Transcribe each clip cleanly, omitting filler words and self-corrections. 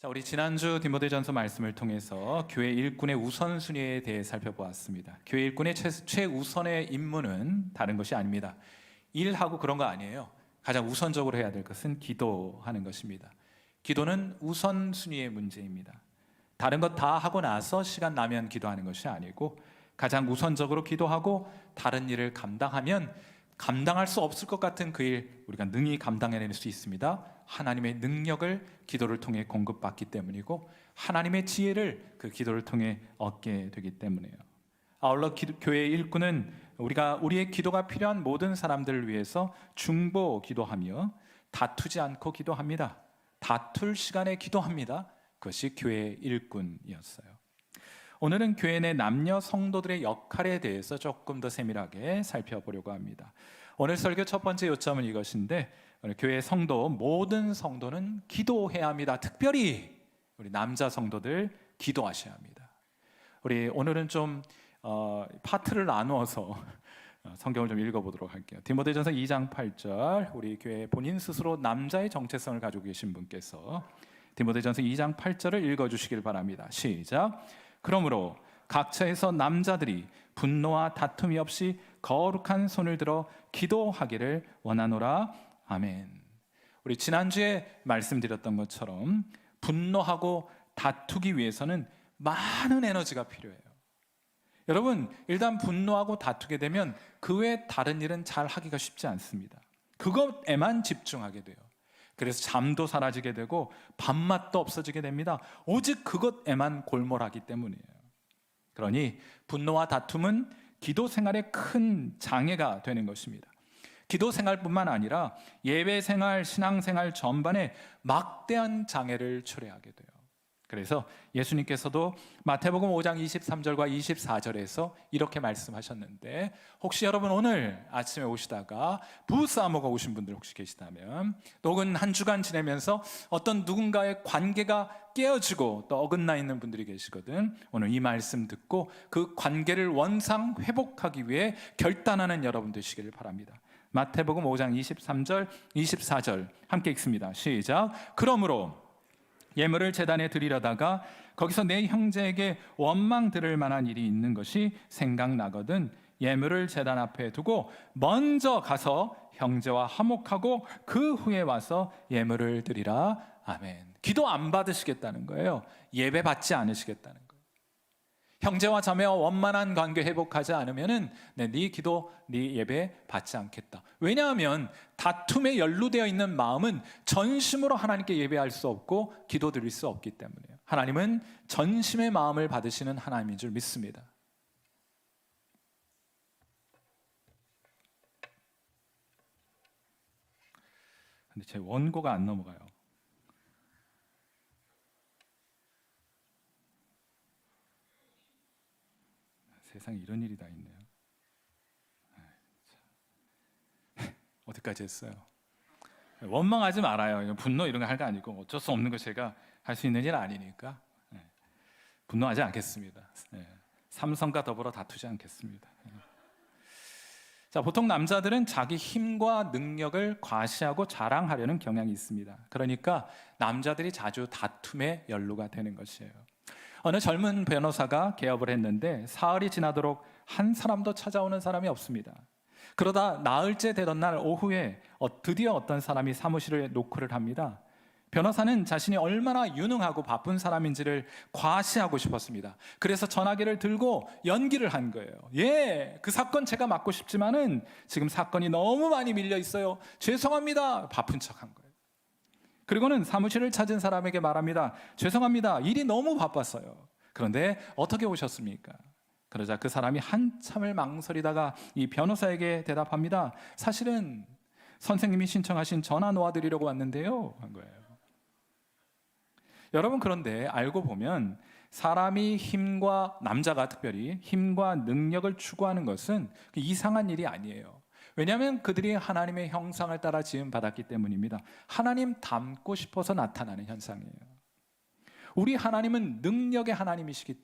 자, 우리 지난주 디모데전서 말씀을 통해서 교회 일꾼의 우선순위에 대해 살펴보았습니다. 교회 일꾼의 최우선의 임무는 다른 것이 아닙니다. 일하고 그런 거 아니에요. 가장 우선적으로 해야 될 것은 기도하는 것입니다. 기도는 우선순위의 문제입니다. 다른 것 다 하고 나서 시간 나면 기도하는 것이 아니고 가장 우선적으로 기도하고 다른 일을 감당하면 감당할 수 없을 것 같은 그 일 우리가 능히 감당해낼 수 있습니다. 하나님의 능력을 기도를 통해 공급받기 때문이고 하나님의 지혜를 그 기도를 통해 얻게 되기 때문이에요. 아울러 교회의 일꾼은 우리의 기도가 필요한 모든 사람들을 위해서 중보 기도하며 다투지 않고 기도합니다. 다툴 시간에 기도합니다. 그것이 교회의 일꾼이었어요. 오늘은 교회 내 남녀 성도들의 역할에 대해서 조금 더 세밀하게 살펴보려고 합니다. 오늘 설교 첫 번째 요점은 이것인데, 오늘 교회 성도, 모든 성도는 기도해야 합니다. 특별히 우리 남자 성도들 기도하셔야 합니다. 우리 오늘은 좀 파트를 나누어서 성경을 좀 읽어보도록 할게요. 디모데전서 2장 8절, 우리 교회 본인 스스로 남자의 정체성을 가지고 계신 분께서 디모데전서 2장 8절을 읽어주시길 바랍니다. 시작. 그러므로 각처에서 남자들이 분노와 다툼이 없이 거룩한 손을 들어 기도하기를 원하노라. 아멘. 우리 지난주에 말씀드렸던 것처럼 분노하고 다투기 위해서는 많은 에너지가 필요해요. 여러분, 일단 분노하고 다투게 되면 그 외에 다른 일은 잘 하기가 쉽지 않습니다. 그것에만 집중하게 돼요. 그래서 잠도 사라지게 되고 밥맛도 없어지게 됩니다. 오직 그것에만 골몰하기 때문이에요. 그러니 분노와 다툼은 기도 생활에 큰 장애가 되는 것입니다. 기도 생활뿐만 아니라 예배 생활, 신앙 생활 전반에 막대한 장애를 초래하게 돼요. 그래서 예수님께서도 마태복음 5장 23절과 24절에서 이렇게 말씀하셨는데, 혹시 여러분 오늘 아침에 오시다가 부싸움하고 오신 분들 혹시 계시다면, 또 혹은 한 주간 지내면서 어떤 누군가의 관계가 깨어지고 또 어긋나 있는 분들이 계시거든. 오늘 이 말씀 듣고 그 관계를 원상 회복하기 위해 결단하는 여러분 되시기를 바랍니다. 마태복음 5장 23절, 24절 함께 읽습니다. 시작. 그러므로 예물을 제단에 드리려다가 거기서 내 형제에게 원망 들을 만한 일이 있는 것이 생각나거든 예물을 제단 앞에 두고 먼저 가서 형제와 화목하고 그 후에 와서 예물을 드리라. 아멘. 기도 안 받으시겠다는 거예요. 예배 받지 않으시겠다는 거예요. 형제와 자매와 원만한 관계 회복하지 않으면은 네 기도, 네 예배 받지 않겠다. 왜냐하면 다툼에 연루되어 있는 마음은 전심으로 하나님께 예배할 수 없고 기도 드릴 수 없기 때문이에요. 하나님은 전심의 마음을 받으시는 하나님인 줄 믿습니다. 근데 제 원고가 안 넘어가요. 세상에 이런 일이 다 있네요. 어디까지 했어요? 원망하지 말아요. 분노 이런 거 할 거 아니고 어쩔 수 없는 거 제가 할 수 있는 일 아니니까 분노하지 않겠습니다. 삼성과 더불어 다투지 않겠습니다. 자, 보통 남자들은 자기 힘과 능력을 과시하고 자랑하려는 경향이 있습니다. 그러니까 남자들이 자주 다툼에 연루가 되는 것이에요. 어느 젊은 변호사가 개업을 했는데 사흘이 지나도록 한 사람도 찾아오는 사람이 없습니다. 그러다 나흘째 되던 날 오후에 드디어 어떤 사람이 사무실에 노크를 합니다. 변호사는 자신이 얼마나 유능하고 바쁜 사람인지를 과시하고 싶었습니다. 그래서 전화기를 들고 연기를 한 거예요. 그 사건 제가 맡고 싶지만은 지금 사건이 너무 많이 밀려 있어요. 죄송합니다. 바쁜 척한 거예요. 그리고는 사무실을 찾은 사람에게 말합니다. 죄송합니다. 일이 너무 바빴어요. 그런데 어떻게 오셨습니까? 그러자 그 사람이 한참을 망설이다가 이 변호사에게 대답합니다. 사실은 선생님이 신청하신 전화 놓아드리려고 왔는데요. 한 거예요. 여러분, 그런데 알고 보면 사람이 남자가 특별히 힘과 능력을 추구하는 것은 이상한 일이 아니에요. 왜냐하면 그들이 하나님의 형상을 따라 지음받았기 때문입니다. 하나님 닮고 싶어서 나타나는 현상이에요. 우리 하나님은 능력의 하나님이시기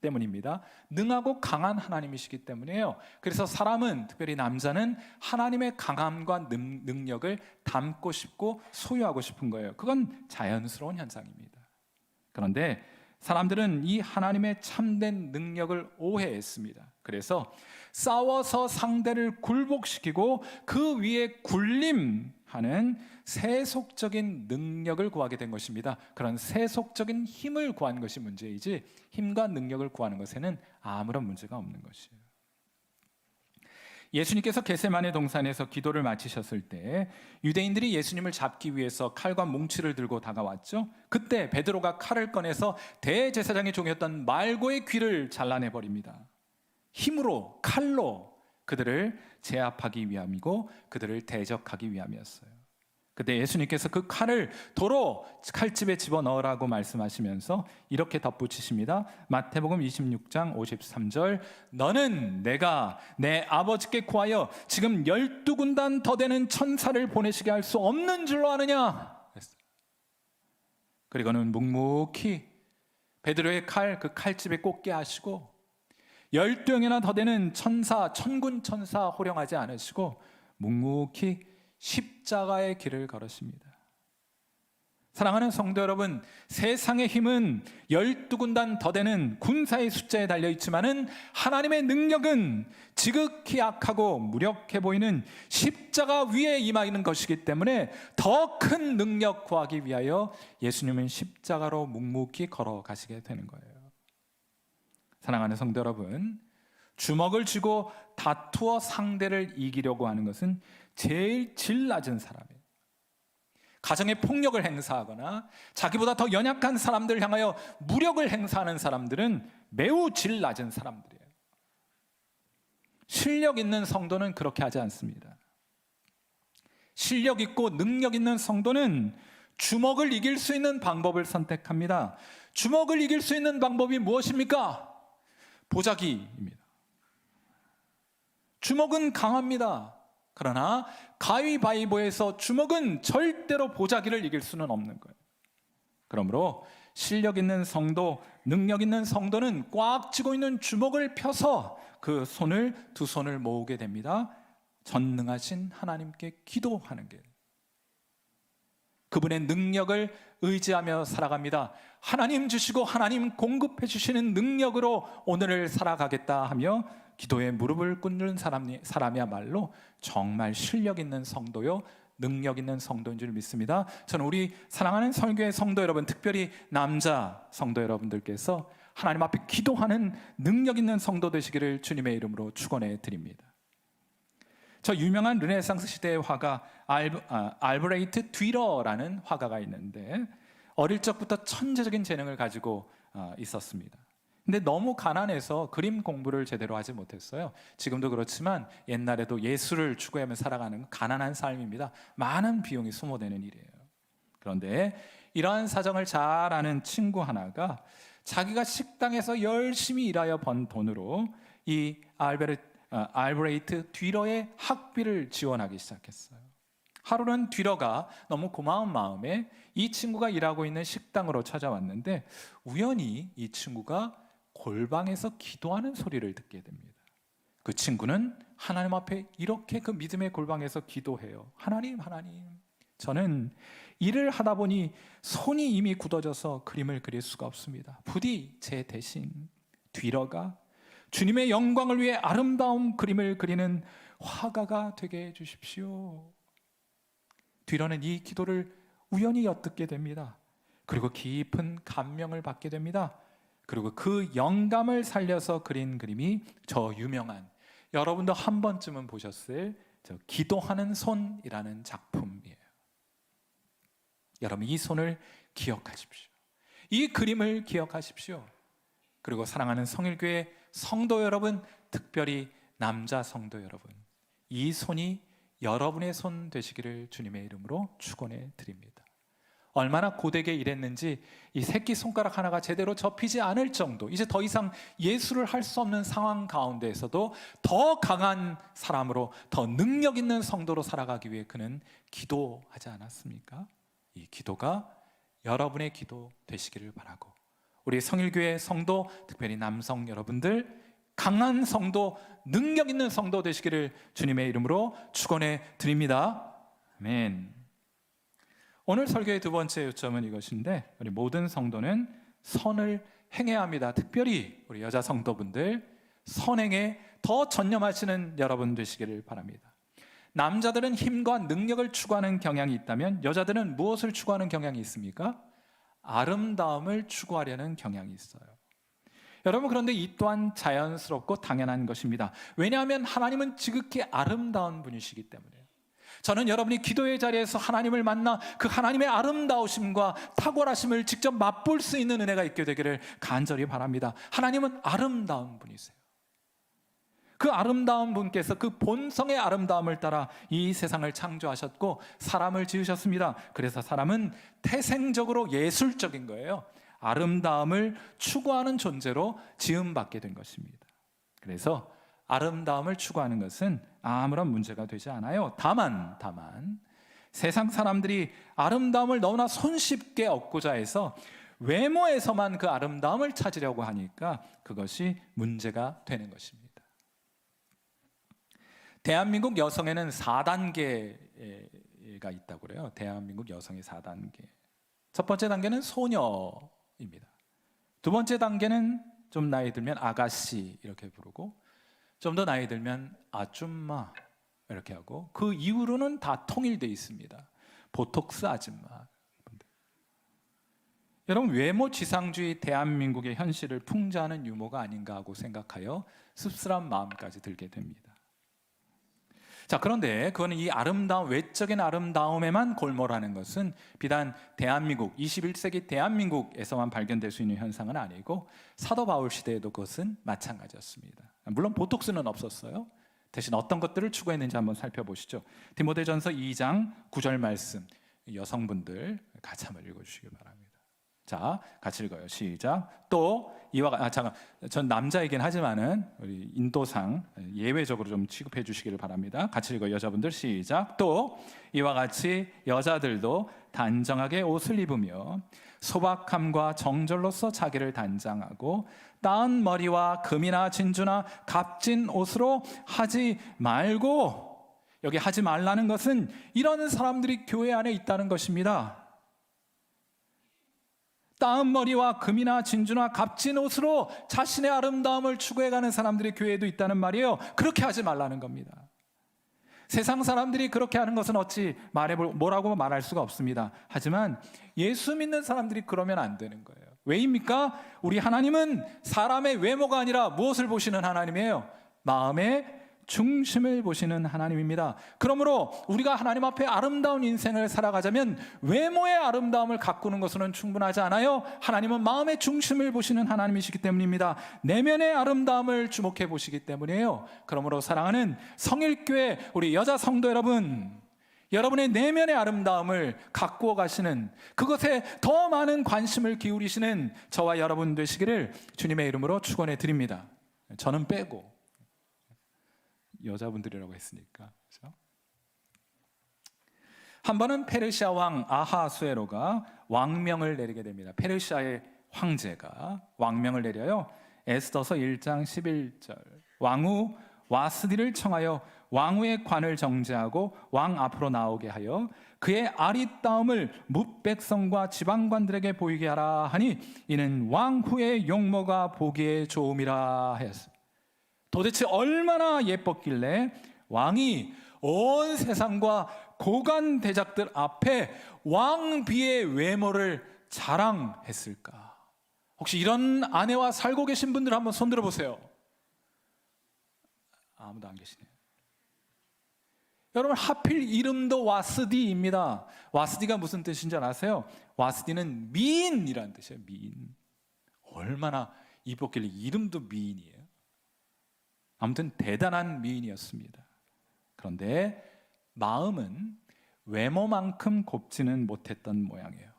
때문입니다. 능하고 강한 하나님이시기 때문이에요. 그래서 사람은, 특별히 남자는 하나님의 강함과 능력을 닮고 싶고 소유하고 싶은 거예요. 그건 자연스러운 현상입니다. 그런데 사람들은 이 하나님의 참된 능력을 오해했습니다. 그래서 싸워서 상대를 굴복시키고 그 위에 군림하는 세속적인 능력을 구하게 된 것입니다. 그런 세속적인 힘을 구한 것이 문제이지 힘과 능력을 구하는 것에는 아무런 문제가 없는 것이에요. 예수님께서 겟세마네 동산에서 기도를 마치셨을 때 유대인들이 예수님을 잡기 위해서 칼과 뭉치를 들고 다가왔죠. 그때 베드로가 칼을 꺼내서 대제사장의 종이었던 말고의 귀를 잘라내버립니다. 힘으로, 칼로 그들을 제압하기 위함이고 그들을 대적하기 위함이었어요. 그때 예수님께서 그 칼을 도로 칼집에 집어넣으라고 말씀하시면서 이렇게 덧붙이십니다. 마태복음 26장 53절, 너는 내가 내 아버지께 구하여 지금 12군단 더 되는 천사를 보내시게 할 수 없는 줄로 아느냐. 그리고는 묵묵히 베드로의 칼, 그 칼집에 꽂게 하시고 12명이나 더 되는 천사, 천군 천사 호령하지 않으시고 묵묵히 십자가의 길을 걸으십니다. 사랑하는 성도 여러분, 세상의 힘은 12군단 더 되는 군사의 숫자에 달려있지만은 하나님의 능력은 지극히 약하고 무력해 보이는 십자가 위에 임하는 것이기 때문에 더 큰 능력 구하기 위하여 예수님은 십자가로 묵묵히 걸어가시게 되는 거예요. 사랑하는 성도 여러분, 주먹을 쥐고 다투어 상대를 이기려고 하는 것은 제일 질 낮은 사람이에요. 가정에 폭력을 행사하거나 자기보다 더 연약한 사람들을 향하여 무력을 행사하는 사람들은 매우 질 낮은 사람들이에요. 실력 있는 성도는 그렇게 하지 않습니다. 실력 있고 능력 있는 성도는 주먹을 이길 수 있는 방법을 선택합니다. 주먹을 이길 수 있는 방법이 무엇입니까? 보자기입니다. 주먹은 강합니다. 그러나 가위바위보에서 주먹은 절대로 보자기를 이길 수는 없는 거예요. 그러므로 실력 있는 성도, 능력 있는 성도는 꽉 쥐고 있는 주먹을 펴서 그 손을, 두 손을 모으게 됩니다. 전능하신 하나님께 기도하는 게, 그분의 능력을 의지하며 살아갑니다. 하나님 주시고 하나님 공급해 주시는 능력으로 오늘을 살아가겠다 하며 기도에 무릎을 꿇는 사람이야말로 정말 실력 있는 성도요, 능력 있는 성도인 줄 믿습니다. 저는 우리 사랑하는 설교의 성도 여러분, 특별히 남자 성도 여러분들께서 하나님 앞에 기도하는 능력 있는 성도 되시기를 주님의 이름으로 축원해 드립니다. 저 유명한 르네상스 시대의 화가 알브레이트 뒤러라는 화가가 있는데 어릴 적부터 천재적인 재능을 가지고 있었습니다. 근데 너무 가난해서 그림 공부를 제대로 하지 못했어요. 지금도 그렇지만 옛날에도 예술을 추구하며 살아가는 가난한 삶입니다. 많은 비용이 소모되는 일이에요. 그런데 이러한 사정을 잘 아는 친구 하나가 자기가 식당에서 열심히 일하여 번 돈으로 이 알브레이트 뒤러의 학비를 지원하기 시작했어요. 하루는 뒤러가 너무 고마운 마음에 이 친구가 일하고 있는 식당으로 찾아왔는데 우연히 이 친구가 골방에서 기도하는 소리를 듣게 됩니다. 그 친구는 하나님 앞에 이렇게 그 믿음의 골방에서 기도해요. 하나님, 저는 일을 하다 보니 손이 이미 굳어져서 그림을 그릴 수가 없습니다. 부디 제 대신 뒤러가 주님의 영광을 위해 아름다운 그림을 그리는 화가가 되게 해주십시오. 뒤러는 이 기도를 우연히 엿듣게 됩니다. 그리고 깊은 감명을 받게 됩니다. 그리고 그 영감을 살려서 그린 그림이 저 유명한, 여러분도 한 번쯤은 보셨을 저 기도하는 손이라는 작품이에요. 여러분, 이 손을 기억하십시오. 이 그림을 기억하십시오. 그리고 사랑하는 성일교회 성도 여러분, 특별히 남자 성도 여러분, 이 손이 여러분의 손 되시기를 주님의 이름으로 축원해 드립니다. 얼마나 고되게 일했는지 이 새끼 손가락 하나가 제대로 접히지 않을 정도, 이제 더 이상 예술을 할 수 없는 상황 가운데에서도 더 강한 사람으로, 더 능력 있는 성도로 살아가기 위해 그는 기도하지 않았습니까? 이 기도가 여러분의 기도 되시기를 바라고, 우리 성일교회 성도, 특별히 남성 여러분들, 강한 성도, 능력 있는 성도 되시기를 주님의 이름으로 축원해 드립니다. 아멘. 오늘 설교의 두 번째 요점은 이것인데, 우리 모든 성도는 선을 행해야 합니다. 특별히 우리 여자 성도분들 선행에 더 전념하시는 여러분 되시기를 바랍니다. 남자들은 힘과 능력을 추구하는 경향이 있다면 여자들은 무엇을 추구하는 경향이 있습니까? 아름다움을 추구하려는 경향이 있어요. 여러분, 그런데 이 또한 자연스럽고 당연한 것입니다. 왜냐하면 하나님은 지극히 아름다운 분이시기 때문에요. 저는 여러분이 기도의 자리에서 하나님을 만나 그 하나님의 아름다우심과 탁월하심을 직접 맛볼 수 있는 은혜가 있게 되기를 간절히 바랍니다. 하나님은 아름다운 분이세요. 그 아름다운 분께서 그 본성의 아름다움을 따라 이 세상을 창조하셨고 사람을 지으셨습니다. 그래서 사람은 태생적으로 예술적인 거예요. 아름다움을 추구하는 존재로 지음받게 된 것입니다. 그래서 아름다움을 추구하는 것은 아무런 문제가 되지 않아요. 다만 세상 사람들이 아름다움을 너무나 손쉽게 얻고자 해서 외모에서만 그 아름다움을 찾으려고 하니까 그것이 문제가 되는 것입니다. 대한민국 여성에는 4단계가 있다고 그래요. 대한민국 여성의 4단계. 첫 번째 단계는 소녀입니다. 두 번째 단계는 좀 나이 들면 아가씨 이렇게 부르고, 좀 더 나이 들면 아줌마 이렇게 하고, 그 이후로는 다 통일되어 있습니다. 보톡스 아줌마. 여러분, 외모 지상주의 대한민국의 현실을 풍자하는 유머가 아닌가 하고 생각하여 씁쓸한 마음까지 들게 됩니다. 자, 그런데 그거는 이 아름다움, 외적인 아름다움에만 골몰하는 것은 비단 대한민국, 21세기 대한민국에서만 발견될 수 있는 현상은 아니고 사도 바울 시대에도 그것은 마찬가지였습니다. 물론 보톡스는 없었어요. 대신 어떤 것들을 추구했는지 한번 살펴보시죠. 디모데전서 2장 9절 말씀, 여성분들 같이 한번 읽어주시기 바랍니다. 자, 같이 읽어요. 시작. 또 이와 잠깐, 전 남자이긴 하지만은 우리 인도상 예외적으로 좀 취급해 주시기를 바랍니다. 같이 읽어요. 여자분들 시작. 또 이와 같이 여자들도 단정하게 옷을 입으며 소박함과 정절로서 자기를 단장하고 따은 머리와 금이나 진주나 값진 옷으로 하지 말고, 여기 하지 말라는 것은 이런 사람들이 교회 안에 있다는 것입니다. 따은 머리와 금이나 진주나 값진 옷으로 자신의 아름다움을 추구해가는 사람들이 교회에도 있다는 말이에요. 그렇게 하지 말라는 겁니다. 세상 사람들이 그렇게 하는 것은 어찌 뭐라고 말할 수가 없습니다. 하지만 예수 믿는 사람들이 그러면 안 되는 거예요. 왜입니까? 우리 하나님은 사람의 외모가 아니라 무엇을 보시는 하나님이에요? 마음의 중심을 보시는 하나님입니다. 그러므로 우리가 하나님 앞에 아름다운 인생을 살아가자면 외모의 아름다움을 가꾸는 것으로는 충분하지 않아요. 하나님은 마음의 중심을 보시는 하나님이시기 때문입니다. 내면의 아름다움을 주목해 보시기 때문이에요. 그러므로 사랑하는 성일교회 우리 여자 성도 여러분, 여러분의 내면의 아름다움을 가꾸어 가시는, 그것에 더 많은 관심을 기울이시는 저와 여러분 되시기를 주님의 이름으로 축원해 드립니다. 저는 빼고 여자분들이라고 했으니까. 그렇죠? 한 번은 페르시아 왕 아하수에로가 왕명을 내리게 됩니다. 페르시아의 황제가 왕명을 내려요. 에스더서 1장 11절. 왕후 와스디를 청하여 왕후의 관을 정죄하고 왕 앞으로 나오게 하여 그의 아리따움을 뭇백성과 지방관들에게 보이게 하라 하니 이는 왕후의 용모가 보기에 좋음이라 하였습니다. 도대체 얼마나 예뻤길래 왕이 온 세상과 고관 대작들 앞에 왕비의 외모를 자랑했을까? 혹시 이런 아내와 살고 계신 분들 한번 손 들어보세요. 아무도 안 계시네요. 여러분, 하필 이름도 와스디입니다. 와스디가 무슨 뜻인지 아세요? 와스디는 미인이라는 뜻이에요. 미인. 얼마나 이뻤길래 이름도 미인이에요. 아무튼 대단한 미인이었습니다. 그런데 마음은 외모만큼 곱지는 못했던 모양이에요.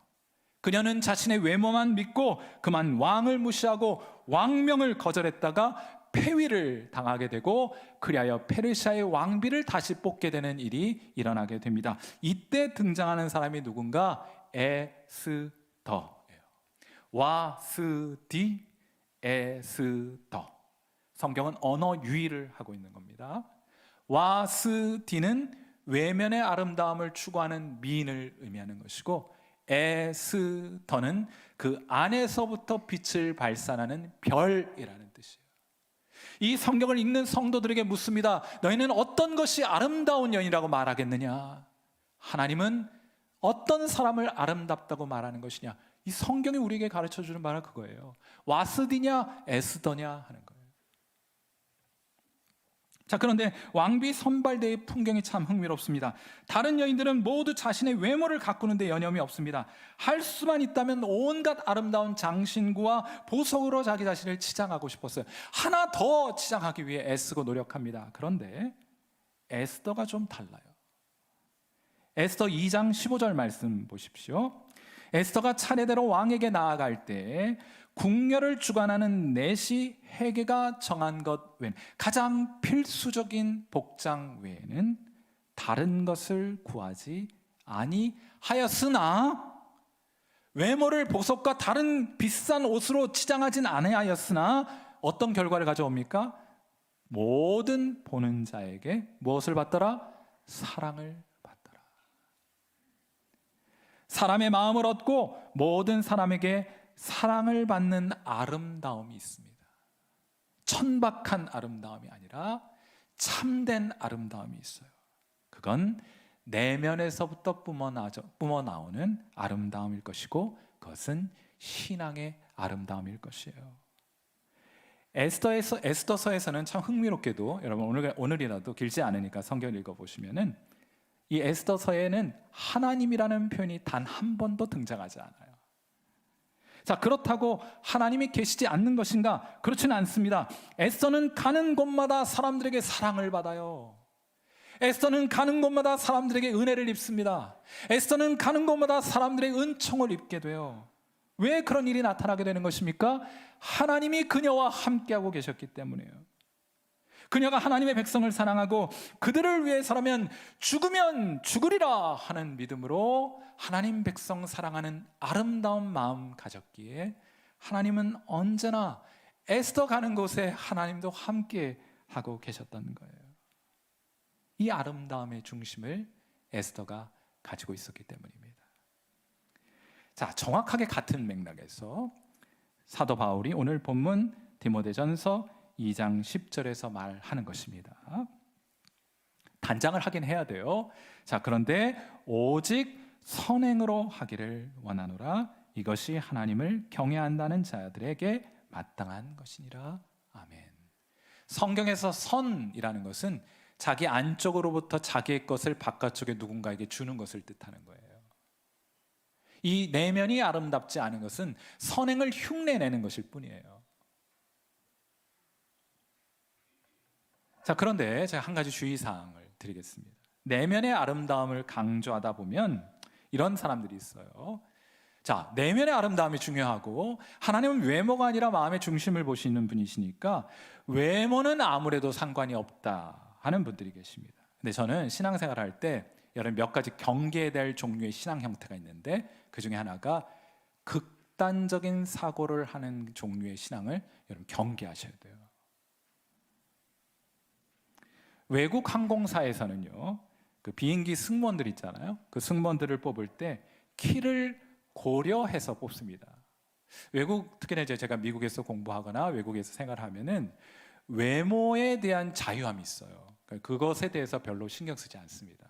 그녀는 자신의 외모만 믿고 그만 왕을 무시하고 왕명을 거절했다가 폐위를 당하게 되고, 그리하여 페르시아의 왕비를 다시 뽑게 되는 일이 일어나게 됩니다. 이때 등장하는 사람이 누군가? 에스더예요. 와스디, 에스더. 성경은 언어 유희를 하고 있는 겁니다. 와스디는 외면의 아름다움을 추구하는 미인을 의미하는 것이고, 에스더는 그 안에서부터 빛을 발산하는 별이라는 뜻이에요. 이 성경을 읽는 성도들에게 묻습니다. 너희는 어떤 것이 아름다운 여인이라고 말하겠느냐? 하나님은 어떤 사람을 아름답다고 말하는 것이냐? 이 성경이 우리에게 가르쳐주는 바는 그거예요. 와스디냐 에스더냐 하는 거예요. 자, 그런데 왕비 선발대의 풍경이 참 흥미롭습니다. 다른 여인들은 모두 자신의 외모를 가꾸는데 여념이 없습니다. 할 수만 있다면 온갖 아름다운 장신구와 보석으로 자기 자신을 치장하고 싶었어요. 하나 더 치장하기 위해 애쓰고 노력합니다. 그런데 에스더가 좀 달라요. 에스더 2장 15절 말씀 보십시오. 에스더가 차례대로 왕에게 나아갈 때 궁녀를 주관하는 넷이 헤게가 정한 것 외에는, 가장 필수적인 복장 외에는 다른 것을 구하지 아니하였으나, 외모를 보석과 다른 비싼 옷으로 치장하진 아니하였으나 어떤 결과를 가져옵니까? 모든 보는 자에게 무엇을 받더라? 사랑을 받더라. 사람의 마음을 얻고 모든 사람에게 사랑을 받는 아름다움이 있습니다. 천박한 아름다움이 아니라 참된 아름다움이 있어요. 그건 내면에서부터 뿜어나오는 아름다움일 것이고, 그것은 신앙의 아름다움일 것이에요. 에스더서에서는 참 흥미롭게도, 여러분 오늘이라도 길지 않으니까 성경을 읽어보시면은 이 에스더서에는 하나님이라는 표현이 단 한 번도 등장하지 않아요. 자, 그렇다고 하나님이 계시지 않는 것인가? 그렇지는 않습니다. 에스더는 가는 곳마다 사람들에게 사랑을 받아요. 에스더는 가는 곳마다 사람들에게 은혜를 입습니다. 에스더는 가는 곳마다 사람들의 은총을 입게 돼요. 왜 그런 일이 나타나게 되는 것입니까? 하나님이 그녀와 함께하고 계셨기 때문이에요. 그녀가 하나님의 백성을 사랑하고 그들을 위해서라면 죽으면 죽으리라 하는 믿음으로 하나님 백성 사랑하는 아름다운 마음 가졌기에, 하나님은 언제나 에스더 가는 곳에 하나님도 함께 하고 계셨던 거예요. 이 아름다움의 중심을 에스더가 가지고 있었기 때문입니다. 자, 정확하게 같은 맥락에서 사도 바울이 오늘 본문 디모데전서 2장 10절에서 말하는 것입니다. 단장을 하긴 해야 돼요. 자, 그런데 오직 선행으로 하기를 원하노라. 이것이 하나님을 경외한다는 자들에게 마땅한 것이니라. 아멘. 성경에서 선이라는 것은 자기 안쪽으로부터 자기의 것을 바깥쪽에 누군가에게 주는 것을 뜻하는 거예요. 이 내면이 아름답지 않은 것은 선행을 흉내내는 것일 뿐이에요. 자, 그런데 제가 한 가지 주의사항을 드리겠습니다. 내면의 아름다움을 강조하다 보면 이런 사람들이 있어요. 자, 내면의 아름다움이 중요하고 하나님은 외모가 아니라 마음의 중심을 보시는 분이시니까 외모는 아무래도 상관이 없다 하는 분들이 계십니다. 근데 저는 신앙생활 할 때 여러분 몇 가지 경계해야 될 종류의 신앙 형태가 있는데, 그 중에 하나가 극단적인 사고를 하는 종류의 신앙을 여러분 경계하셔야 돼요. 외국 항공사에서는요, 그 비행기 승무원들 있잖아요. 그 승무원들을 뽑을 때 키를 고려해서 뽑습니다. 외국, 특히나 이제 제가 미국에서 공부하거나 외국에서 생활하면은 외모에 대한 자유함이 있어요. 그것에 대해서 별로 신경 쓰지 않습니다.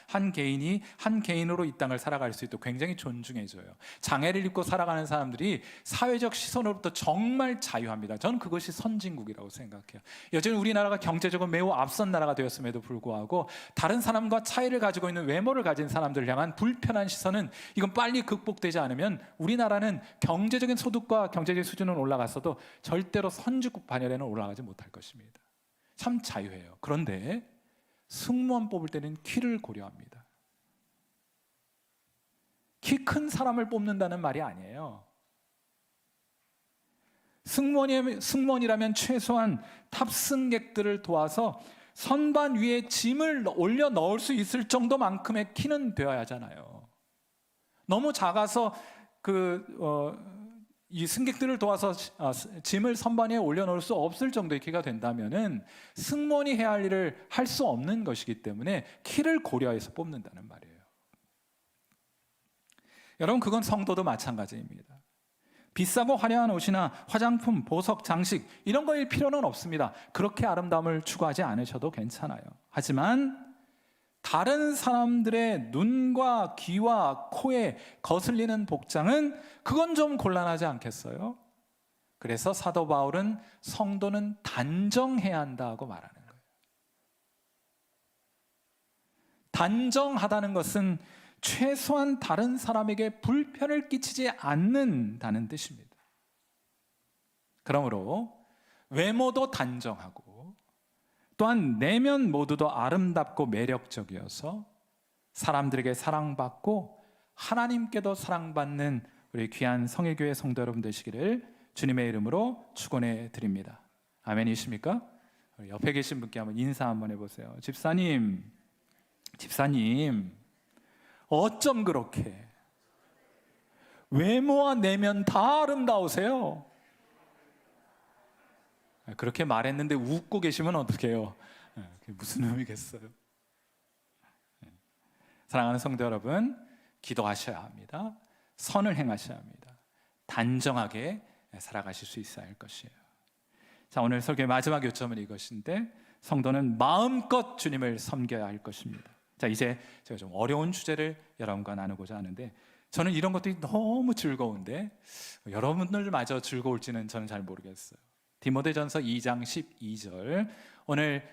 한 개인이 한 개인으로 이 땅을 살아갈 수 있도록 굉장히 존중해줘요. 장애를 입고 살아가는 사람들이 사회적 시선으로부터 정말 자유합니다. 저는 그것이 선진국이라고 생각해요. 여전히 우리나라가 경제적으로 매우 앞선 나라가 되었음에도 불구하고 다른 사람과 차이를 가지고 있는 외모를 가진 사람들을 향한 불편한 시선은, 이건 빨리 극복되지 않으면 우리나라는 경제적인 소득과 경제적인 수준은 올라갔어도 절대로 선진국 반열에는 올라가지 못할 것입니다. 참 자유해요. 그런데 승무원 뽑을 때는 키를 고려합니다. 키 큰 사람을 뽑는다는 말이 아니에요. 승무원이라면 최소한 탑승객들을 도와서 선반 위에 짐을 올려 넣을 수 있을 정도만큼의 키는 되어야 하잖아요. 너무 작아서 이 승객들을 도와서 짐을 선반 위에 올려놓을 수 없을 정도의 키가 된다면은 승무원이 해야 할 일을 할 수 없는 것이기 때문에 키를 고려해서 뽑는다는 말이에요. 여러분, 그건 성도도 마찬가지입니다. 비싸고 화려한 옷이나 화장품, 보석, 장식 이런 거일 필요는 없습니다. 그렇게 아름다움을 추구하지 않으셔도 괜찮아요. 하지만 다른 사람들의 눈과 귀와 코에 거슬리는 복장은 그건 좀 곤란하지 않겠어요? 그래서 사도 바울은 성도는 단정해야 한다고 말하는 거예요. 단정하다는 것은 최소한 다른 사람에게 불편을 끼치지 않는다는 뜻입니다. 그러므로 외모도 단정하고 또한 내면 모두도 아름답고 매력적이어서 사람들에게 사랑받고 하나님께도 사랑받는 우리 귀한 성일교회 성도 여러분 되시기를 주님의 이름으로 축원해 드립니다. 아멘이십니까? 옆에 계신 분께 한번 인사 한번 해보세요. 집사님 어쩜 그렇게 외모와 내면 다 아름다우세요? 그렇게 말했는데 웃고 계시면 어떡해요? 그게 무슨 의미겠어요? 사랑하는 성도 여러분, 기도하셔야 합니다. 선을 행하셔야 합니다. 단정하게 살아가실 수 있어야 할 것이에요. 자, 오늘 설교의 마지막 요점은 이것인데, 성도는 마음껏 주님을 섬겨야 할 것입니다. 자, 이제 제가 좀 어려운 주제를 여러분과 나누고자 하는데, 저는 이런 것들이 너무 즐거운데 여러분들마저 즐거울지는 저는 잘 모르겠어요. 디모데전서 2장 12절, 오늘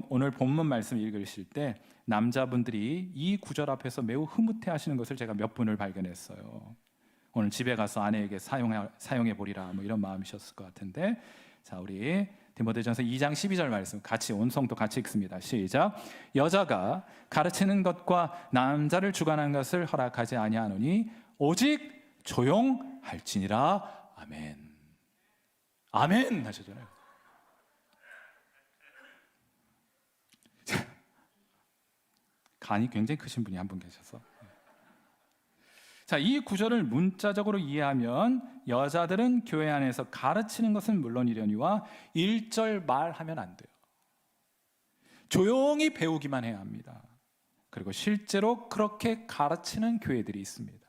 오늘 본문 말씀 읽으실 때 남자분들이 이 구절 앞에서 매우 흐뭇해 하시는 것을 제가 몇 분을 발견했어요. 오늘 집에 가서 아내에게 사용해 보리라, 뭐 이런 마음이셨을 것 같은데, 자, 우리 디모데전서 2장 12절 말씀 같이 온 성도 같이 읽습니다. 시작. 여자가 가르치는 것과 남자를 주관하는 것을 허락하지 아니하노니 오직 조용할지니라. 아멘. 아멘 하셨잖아요. 간이 굉장히 크신 분이 한 분 계셔서. 자, 이 구절을 문자적으로 이해하면 여자들은 교회 안에서 가르치는 것은 물론이려니와 1절 말하면 안 돼요. 조용히 배우기만 해야 합니다. 그리고 실제로 그렇게 가르치는 교회들이 있습니다.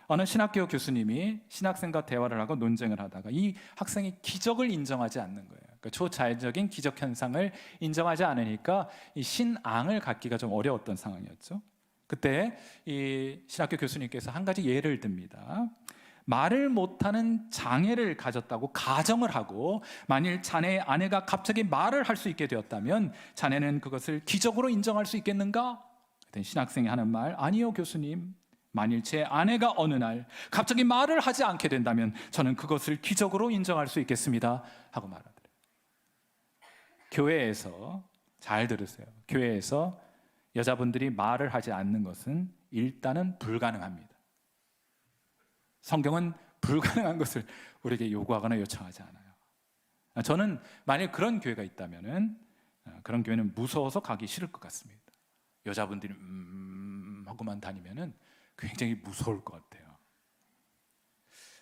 어느 신학교 교수님이 신학생과 대화를 하고 논쟁을 하다가 이 학생이 기적을 인정하지 않는 거예요. 그러니까 초자연적인 기적 현상을 인정하지 않으니까 이 신앙을 갖기가 좀 어려웠던 상황이었죠. 그때 이 신학교 교수님께서 한 가지 예를 듭니다. 말을 못하는 장애를 가졌다고 가정을 하고 만일 자네의 아내가 갑자기 말을 할 수 있게 되었다면 자네는 그것을 기적으로 인정할 수 있겠는가? 그랬더니 신학생이 하는 말, 아니요 교수님, 만일 제 아내가 어느 날 갑자기 말을 하지 않게 된다면 저는 그것을 기적으로 인정할 수 있겠습니다 하고 말하더래요. 교회에서, 잘 들으세요, 교회에서 여자분들이 말을 하지 않는 것은 일단은 불가능합니다. 성경은 불가능한 것을 우리에게 요구하거나 요청하지 않아요. 저는 만일 그런 교회가 있다면 그런 교회는 무서워서 가기 싫을 것 같습니다. 여자분들이 하고만 다니면 굉장히 무서울 것 같아요.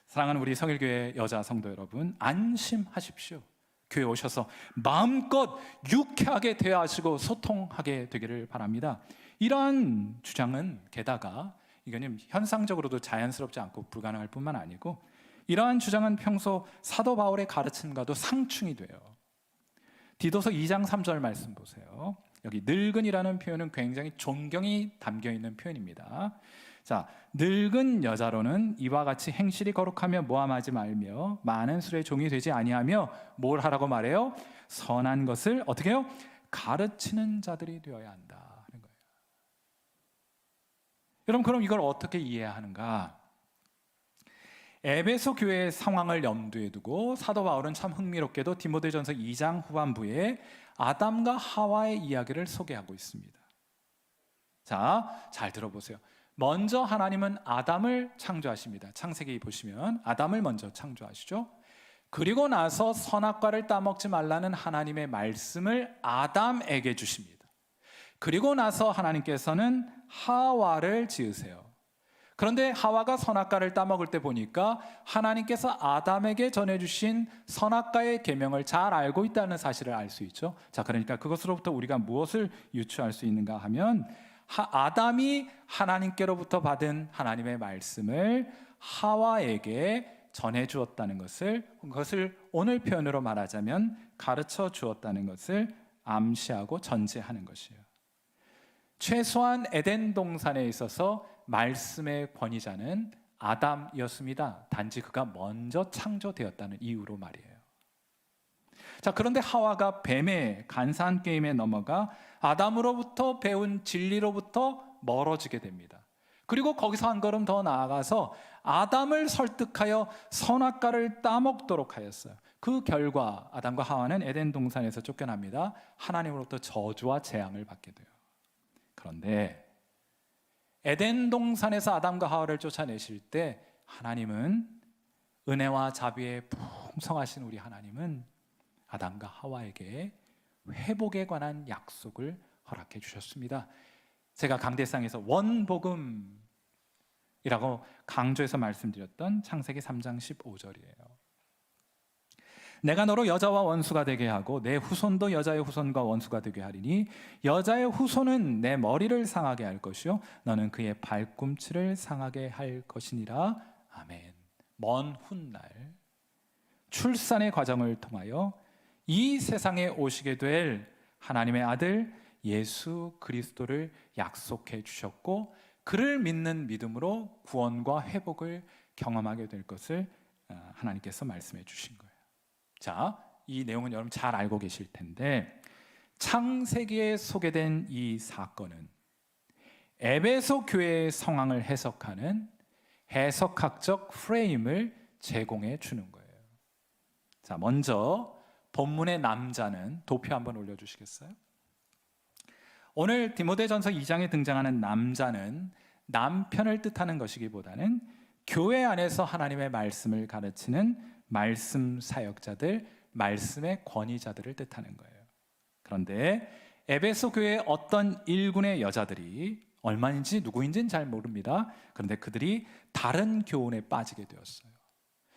사랑하는 우리 성일교회 여자 성도 여러분, 안심하십시오. 교회 오셔서 마음껏 유쾌하게 대화하시고 소통하게 되기를 바랍니다. 이러한 주장은 게다가 이거는 현상적으로도 자연스럽지 않고 불가능할 뿐만 아니고, 이러한 주장은 평소 사도 바울의 가르침과도 상충이 돼요. 디도서 2장 3절 말씀 보세요. 여기 늙은이라는 표현은 굉장히 존경이 담겨 있는 표현입니다. 자, 늙은 여자로는 이와 같이 행실이 거룩하며 모함하지 말며 많은 술의 종이 되지 아니하며 뭘 하라고 말해요? 선한 것을 어떻게 해요? 가르치는 자들이 되어야 한다 하는 거예요. 여러분, 그럼 이걸 어떻게 이해해야 하는가? 에베소 교회의 상황을 염두에 두고 사도 바울은 참 흥미롭게도 디모데전서 2장 후반부에 아담과 하와의 이야기를 소개하고 있습니다. 자, 잘 들어보세요. 먼저 하나님은 아담을 창조하십니다. 창세기 보시면 아담을 먼저 창조하시죠. 그리고 나서 선악과를 따먹지 말라는 하나님의 말씀을 아담에게 주십니다. 그리고 나서 하나님께서는 하와를 지으세요. 그런데 하와가 선악과를 따먹을 때 보니까 하나님께서 아담에게 전해주신 선악과의 계명을 잘 알고 있다는 사실을 알 수 있죠. 자, 그러니까 그것으로부터 우리가 무엇을 유추할 수 있는가 하면 아담이 하나님께로부터 받은 하나님의 말씀을 하와에게 전해 주었다는 그것을 오늘 표현으로 말하자면 가르쳐 주었다는 것을 암시하고 전제하는 것이에요. 최소한 에덴 동산에 있어서 말씀의 권위자는 아담이었습니다. 단지 그가 먼저 창조되었다는 이유로 말이에요. 자, 그런데 하와가 뱀의 간사한 게임에 넘어가 아담으로부터 배운 진리로부터 멀어지게 됩니다. 그리고 거기서 한 걸음 더 나아가서 아담을 설득하여 선악과를 따먹도록 하였어요. 그 결과 아담과 하와는 에덴 동산에서 쫓겨납니다. 하나님으로부터 저주와 재앙을 받게 돼요. 그런데 에덴 동산에서 아담과 하와를 쫓아내실 때 하나님은, 은혜와 자비에 풍성하신 우리 하나님은 아담과 하와에게 회복에 관한 약속을 허락해 주셨습니다. 제가 강대상에서 원복음이라고 강조해서 말씀드렸던 창세기 3장 15절이에요. 내가 너로 여자와 원수가 되게 하고 내 후손도 여자의 후손과 원수가 되게 하리니 여자의 후손은 내 머리를 상하게 할 것이요 너는 그의 발꿈치를 상하게 할 것이니라. 아멘. 먼 훗날 출산의 과정을 통하여 이 세상에 오시게 될 하나님의 아들 예수 그리스도를 약속해 주셨고, 그를 믿는 믿음으로 구원과 회복을 경험하게 될 것을 하나님께서 말씀해 주신 거예요. 자, 이 내용은 여러분 잘 알고 계실 텐데, 창세기에 소개된 이 사건은 에베소 교회의 상황을 해석하는 해석학적 프레임을 제공해 주는 거예요. 자, 먼저 본문의 남자는 도표 한번 올려주시겠어요? 오늘 디모데전서 2장에 등장하는 남자는 남편을 뜻하는 것이기보다는 교회 안에서 하나님의 말씀을 가르치는 말씀 사역자들, 말씀의 권위자들을 뜻하는 거예요. 그런데 에베소 교회의 어떤 일군의 여자들이, 얼마인지 누구인지는 잘 모릅니다. 그런데 그들이 다른 교훈에 빠지게 되었어요.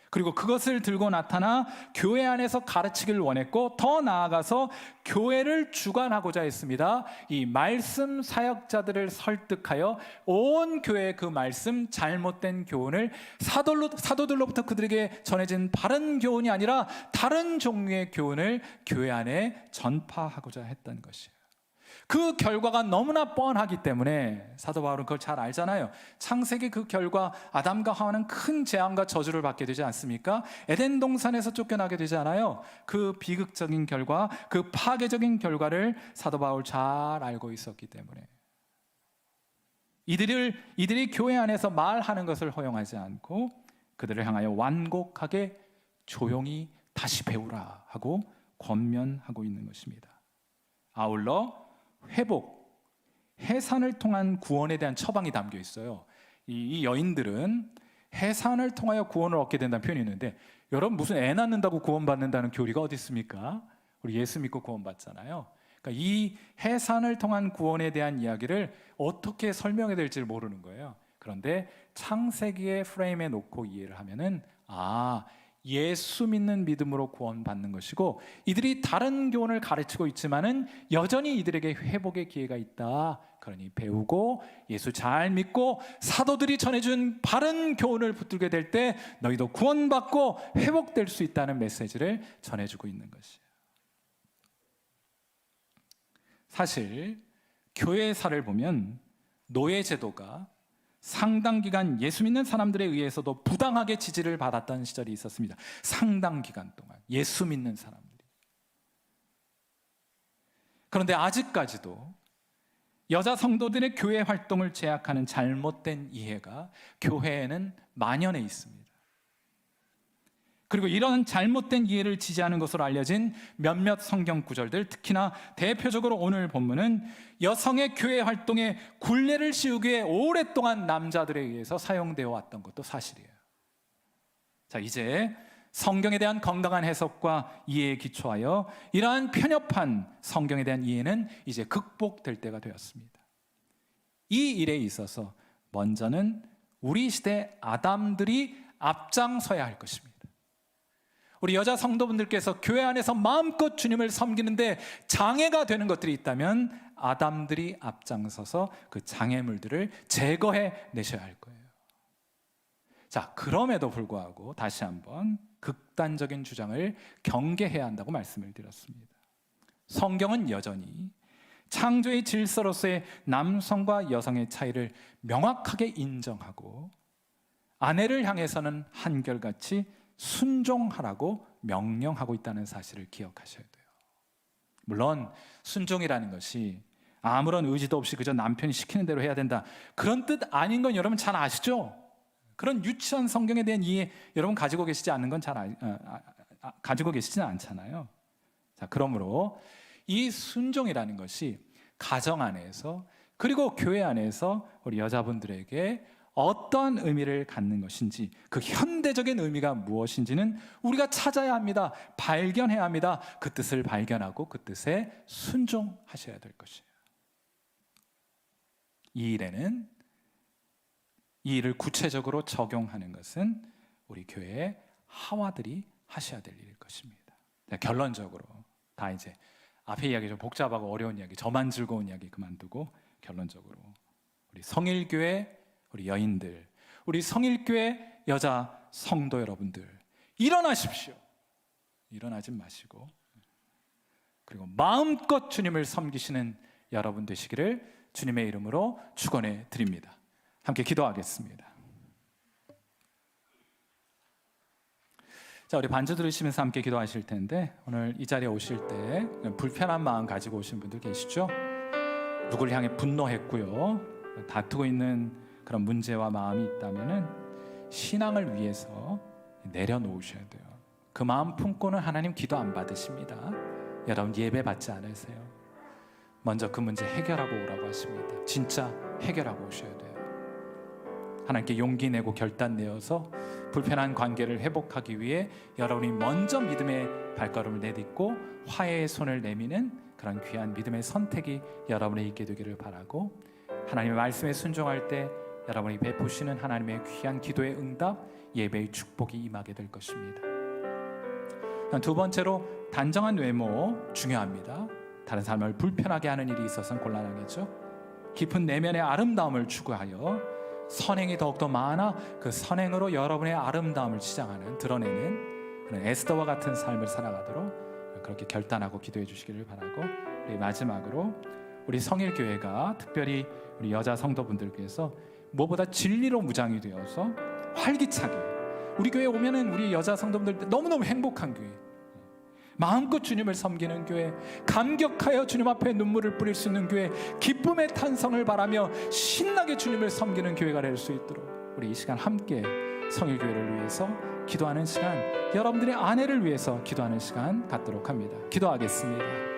그리고 그것을 들고 나타나 교회 안에서 가르치기를 원했고, 더 나아가서 교회를 주관하고자 했습니다. 이 말씀 사역자들을 설득하여 온 교회의 그 말씀, 잘못된 교훈을 사도들로부터 그들에게 전해진 바른 교훈이 아니라 다른 종류의 교훈을 교회 안에 전파하고자 했던 것이에요. 그 결과가 너무나 뻔하기 때문에 사도 바울은 그걸 잘 알잖아요. 창세기 그 결과 아담과 하와는 큰 재앙과 저주를 받게 되지 않습니까? 에덴 동산에서 쫓겨나게 되지 않아요? 그 비극적인 결과, 그 파괴적인 결과를 사도 바울 잘 알고 있었기 때문에 이들이 교회 안에서 말하는 것을 허용하지 않고 그들을 향하여 완곡하게 조용히 다시 배우라 하고 권면하고 있는 것입니다. 아울러 회복, 해산을 통한 구원에 대한 처방이 담겨 있어요. 이 여인들은 해산을 통하여 구원을 얻게 된다는 표현이 있는데, 여러분 무슨 애 낳는다고 구원받는다는 교리가 어디 있습니까? 우리 예수 믿고 구원받잖아요. 그러니까 이 해산을 통한 구원에 대한 이야기를 어떻게 설명해야 될지 모르는 거예요. 그런데 창세기의 프레임에 놓고 이해를 하면은, 예수 믿는 믿음으로 구원받는 것이고, 이들이 다른 교훈을 가르치고 있지만은 여전히 이들에게 회복의 기회가 있다. 그러니 배우고 예수 잘 믿고 사도들이 전해준 바른 교훈을 붙들게 될 때 너희도 구원받고 회복될 수 있다는 메시지를 전해주고 있는 것이에요. 사실 교회사를 보면 노예제도가 상당 기간 예수 믿는 사람들에 의해서도 부당하게 지지를 받았던 시절이 있었습니다. 상당 기간 동안 예수 믿는 사람들이. 그런데 아직까지도 여자 성도들의 교회 활동을 제약하는 잘못된 이해가 교회에는 만연해 있습니다. 그리고 이런 잘못된 이해를 지지하는 것으로 알려진 몇몇 성경 구절들, 특히나 대표적으로 오늘 본문은 여성의 교회 활동에 굴레를 씌우기에 오랫동안 남자들에 의해서 사용되어 왔던 것도 사실이에요. 자, 이제 성경에 대한 건강한 해석과 이해에 기초하여 이러한 편협한 성경에 대한 이해는 이제 극복될 때가 되었습니다. 이 일에 있어서 먼저는 우리 시대 아담들이 앞장서야 할 것입니다. 우리 여자 성도분들께서 교회 안에서 마음껏 주님을 섬기는데 장애가 되는 것들이 있다면 아담들이 앞장서서 그 장애물들을 제거해 내셔야 할 거예요. 자, 그럼에도 불구하고 다시 한번 극단적인 주장을 경계해야 한다고 말씀을 드렸습니다. 성경은 여전히 창조의 질서로서의 남성과 여성의 차이를 명확하게 인정하고 아내를 향해서는 한결같이 순종하라고 명령하고 있다는 사실을 기억하셔야 돼요. 물론 순종이라는 것이 아무런 의지도 없이 그저 남편이 시키는 대로 해야 된다, 그런 뜻 아닌 건 여러분 잘 아시죠? 그런 유치한 성경에 대한 이해 여러분 가지고 계시지 않는 건 가지고 계시지는 않잖아요. 자, 그러므로 이 순종이라는 것이 가정 안에서 그리고 교회 안에서 우리 여자분들에게 어떤 의미를 갖는 것인지, 그 현대적인 의미가 무엇인지는 우리가 찾아야 합니다. 발견해야 합니다. 그 뜻을 발견하고 그 뜻에 순종하셔야 될 것이에요. 이 일을 구체적으로 적용하는 것은 우리 교회의 하와들이 하셔야 될 일일 것입니다. 결론적으로 다 이제 앞에 이야기 좀 복잡하고 어려운 이야기, 저만 즐거운 이야기 그만두고 결론적으로 우리 성일교회 우리 여인들, 우리 성일교회 여자 성도 여러분들, 일어나십시오. 일어나지 마시고 그리고 마음껏 주님을 섬기시는 여러분 되시기를 주님의 이름으로 축원해 드립니다. 함께 기도하겠습니다. 자, 우리 반주 들으시면서 함께 기도하실 텐데, 오늘 이 자리에 오실 때 불편한 마음 가지고 오신 분들 계시죠? 누구를 향해 분노했고요, 다투고 있는 그런 문제와 마음이 있다면은 신앙을 위해서 내려놓으셔야 돼요. 그 마음 품고는 하나님 기도 안 받으십니다. 여러분 예배 받지 않으세요. 먼저 그 문제 해결하고 오라고 하십니다. 진짜 해결하고 오셔야 돼요. 하나님께 용기 내고 결단 내어서 불편한 관계를 회복하기 위해 여러분이 먼저 믿음의 발걸음을 내딛고 화해의 손을 내미는 그런 귀한 믿음의 선택이 여러분에 있게 되기를 바라고, 하나님의 말씀에 순종할 때 여러분이 베푸시는 하나님의 귀한 기도의 응답, 예배의 축복이 임하게 될 것입니다. 두 번째로, 단정한 외모 중요합니다. 다른 사람을 불편하게 하는 일이 있어서는 곤란하겠죠. 깊은 내면의 아름다움을 추구하여 선행이 더욱더 많아 그 선행으로 여러분의 아름다움을 치장하는, 드러내는 그런 에스더와 같은 삶을 살아가도록 그렇게 결단하고 기도해 주시기를 바라고, 우리 마지막으로 우리 성일교회가 특별히 우리 여자 성도분들께서 무엇보다 진리로 무장이 되어서 활기차게, 우리 교회에 오면은 우리 여자 성도분들 너무너무 행복한 교회, 마음껏 주님을 섬기는 교회, 감격하여 주님 앞에 눈물을 뿌릴 수 있는 교회, 기쁨의 탄성을 바라며 신나게 주님을 섬기는 교회가 될 수 있도록 우리 이 시간 함께 성일교회를 위해서 기도하는 시간, 여러분들의 아내를 위해서 기도하는 시간 갖도록 합니다. 기도하겠습니다.